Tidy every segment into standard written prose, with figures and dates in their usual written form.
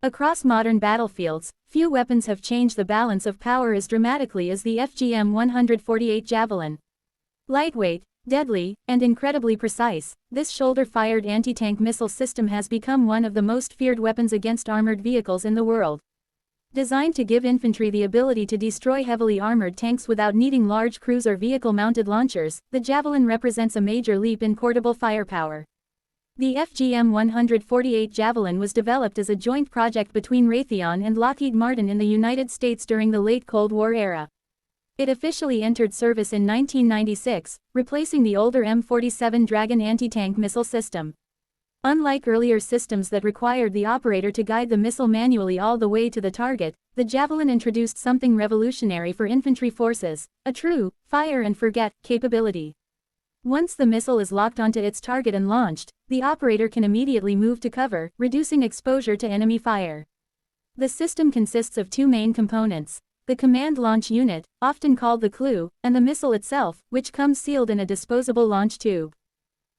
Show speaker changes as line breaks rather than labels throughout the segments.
Across modern battlefields, few weapons have changed the balance of power as dramatically as the FGM-148 Javelin. Lightweight, deadly, and incredibly precise, this shoulder-fired anti-tank missile system has become one of the most feared weapons against armored vehicles in the world. Designed to give infantry the ability to destroy heavily armored tanks without needing large cruise or vehicle-mounted launchers, the Javelin represents a major leap in portable firepower. The FGM-148 Javelin was developed as a joint project between Raytheon and Lockheed Martin in the United States during the late Cold War era. It officially entered service in 1996, replacing the older M47 Dragon anti-tank missile system. Unlike earlier systems that required the operator to guide the missile manually all the way to the target, the Javelin introduced something revolutionary for infantry forces: a true fire-and-forget capability. Once the missile is locked onto its target and launched, the operator can immediately move to cover, reducing exposure to enemy fire. The system consists of two main components: the command launch unit, often called the CLU, and the missile itself, which comes sealed in a disposable launch tube.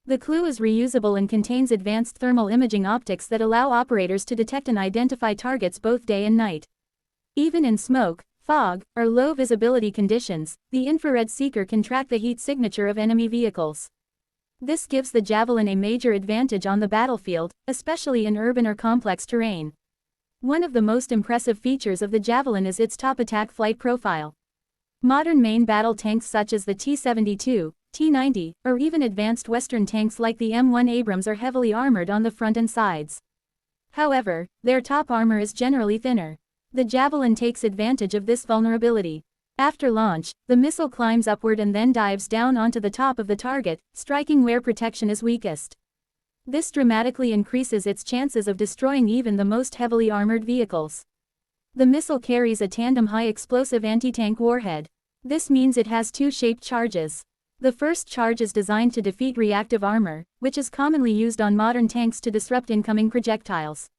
The CLU is reusable and contains advanced thermal imaging optics that allow operators to detect and identify targets both day and night. Even in smoke, fog, or low visibility conditions, the infrared seeker can track the heat signature of enemy vehicles. This gives the Javelin a major advantage on the battlefield, especially in urban or complex terrain. One of the most impressive features of the Javelin is its top attack flight profile. Modern main battle tanks such as the T-72, T-90, or even advanced Western tanks like the M1 Abrams are heavily armored on the front and sides. However, their top armor is generally thinner. The Javelin takes advantage of this vulnerability. After launch, the missile climbs upward and then dives down onto the top of the target, striking where protection is weakest. This dramatically increases its chances of destroying even the most heavily armored vehicles. The missile carries a tandem high-explosive anti-tank warhead. This means it has two shaped charges. The first charge is designed to defeat reactive armor, which is commonly used on modern tanks to disrupt incoming projectiles.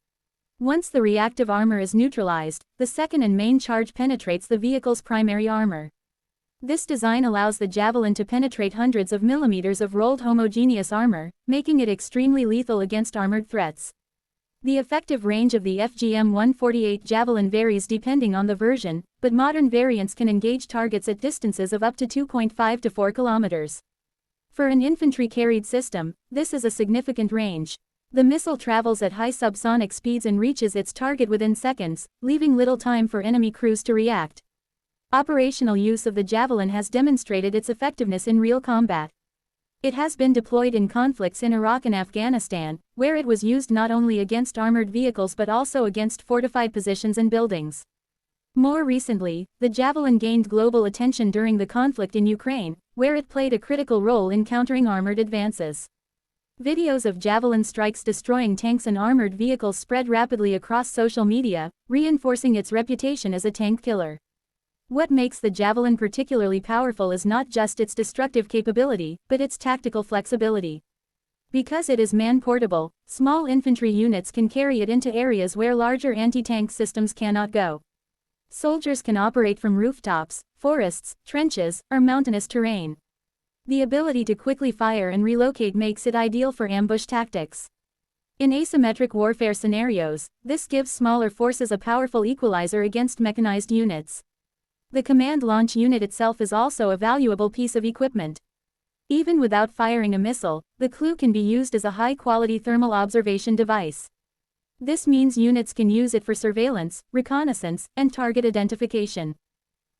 Once the reactive armor is neutralized, the second and main charge penetrates the vehicle's primary armor. This design allows the Javelin to penetrate hundreds of millimeters of rolled homogeneous armor, making it extremely lethal against armored threats. The effective range of the FGM-148 Javelin varies depending on the version, but modern variants can engage targets at distances of up to 2.5 to 4 kilometers. For an infantry-carried system, this is a significant range. The missile travels at high subsonic speeds and reaches its target within seconds, leaving little time for enemy crews to react. Operational use of the Javelin has demonstrated its effectiveness in real combat. It has been deployed in conflicts in Iraq and Afghanistan, where it was used not only against armored vehicles but also against fortified positions and buildings. More recently, the Javelin gained global attention during the conflict in Ukraine, where it played a critical role in countering armored advances. Videos of Javelin strikes destroying tanks and armored vehicles spread rapidly across social media, reinforcing its reputation as a tank killer. What makes the Javelin particularly powerful is not just its destructive capability, but its tactical flexibility. Because it is man-portable, small infantry units can carry it into areas where larger anti-tank systems cannot go. Soldiers can operate from rooftops, forests, trenches, or mountainous terrain. The ability to quickly fire and relocate makes it ideal for ambush tactics. In asymmetric warfare scenarios, this gives smaller forces a powerful equalizer against mechanized units. The command launch unit itself is also a valuable piece of equipment. Even without firing a missile, the CLU can be used as a high-quality thermal observation device. This means units can use it for surveillance, reconnaissance, and target identification.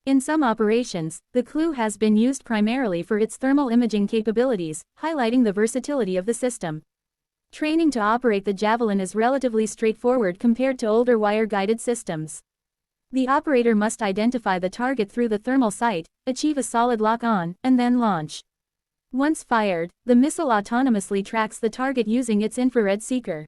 In some operations, the CLU has been used primarily for its thermal imaging capabilities, highlighting the versatility of the system. Training to operate the Javelin is relatively straightforward compared to older wire-guided systems. The operator must identify the target through the thermal sight, achieve a solid lock-on, and then launch. Once fired, the missile autonomously tracks the target using its infrared seeker.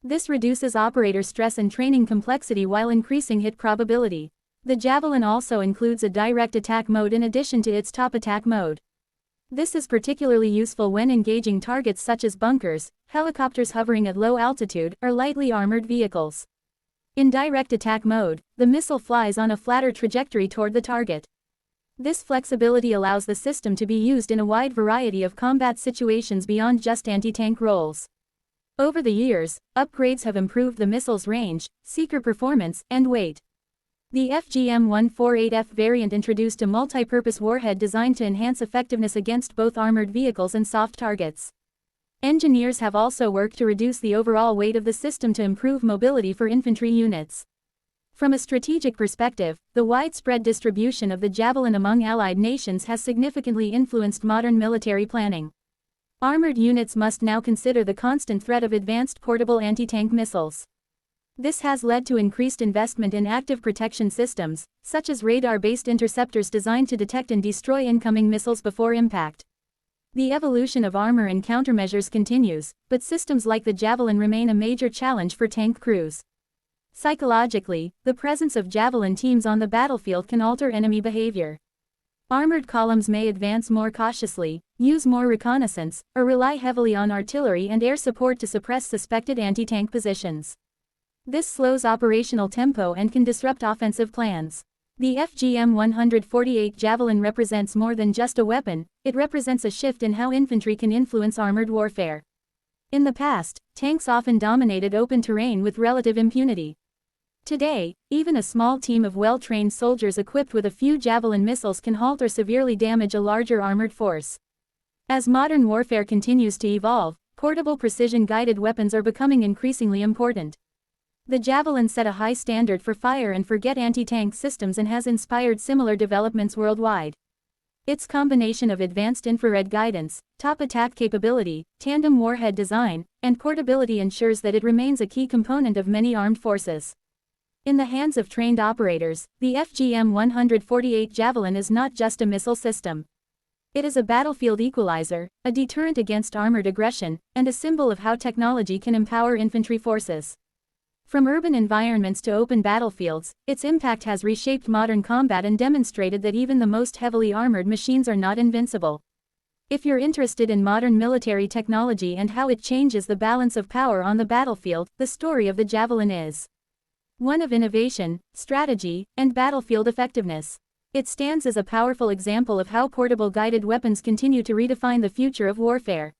This reduces operator stress and training complexity while increasing hit probability. The Javelin also includes a direct attack mode in addition to its top attack mode. This is particularly useful when engaging targets such as bunkers, helicopters hovering at low altitude, or lightly armored vehicles. In direct attack mode, the missile flies on a flatter trajectory toward the target. This flexibility allows the system to be used in a wide variety of combat situations beyond just anti-tank roles. Over the years, upgrades have improved the missile's range, seeker performance, and weight. The FGM-148F variant introduced a multi-purpose warhead designed to enhance effectiveness against both armored vehicles and soft targets. Engineers have also worked to reduce the overall weight of the system to improve mobility for infantry units. From a strategic perspective, the widespread distribution of the Javelin among allied nations has significantly influenced modern military planning. Armored units must now consider the constant threat of advanced portable anti-tank missiles. This has led to increased investment in active protection systems, such as radar-based interceptors designed to detect and destroy incoming missiles before impact. The evolution of armor and countermeasures continues, but systems like the Javelin remain a major challenge for tank crews. Psychologically, the presence of Javelin teams on the battlefield can alter enemy behavior. Armored columns may advance more cautiously, use more reconnaissance, or rely heavily on artillery and air support to suppress suspected anti-tank positions. This slows operational tempo and can disrupt offensive plans. The FGM-148 Javelin represents more than just a weapon, it represents a shift in how infantry can influence armored warfare. In the past, tanks often dominated open terrain with relative impunity. Today, even a small team of well-trained soldiers equipped with a few Javelin missiles can halt or severely damage a larger armored force. As modern warfare continues to evolve, portable precision-guided weapons are becoming increasingly important. The Javelin set a high standard for fire-and-forget anti-tank systems and has inspired similar developments worldwide. Its combination of advanced infrared guidance, top attack capability, tandem warhead design, and portability ensures that it remains a key component of many armed forces. In the hands of trained operators, the FGM-148 Javelin is not just a missile system. It is a battlefield equalizer, a deterrent against armored aggression, and a symbol of how technology can empower infantry forces. From urban environments to open battlefields, its impact has reshaped modern combat and demonstrated that even the most heavily armored machines are not invincible. If you're interested in modern military technology and how it changes the balance of power on the battlefield, the story of the Javelin is one of innovation, strategy, and battlefield effectiveness. It stands as a powerful example of how portable guided weapons continue to redefine the future of warfare.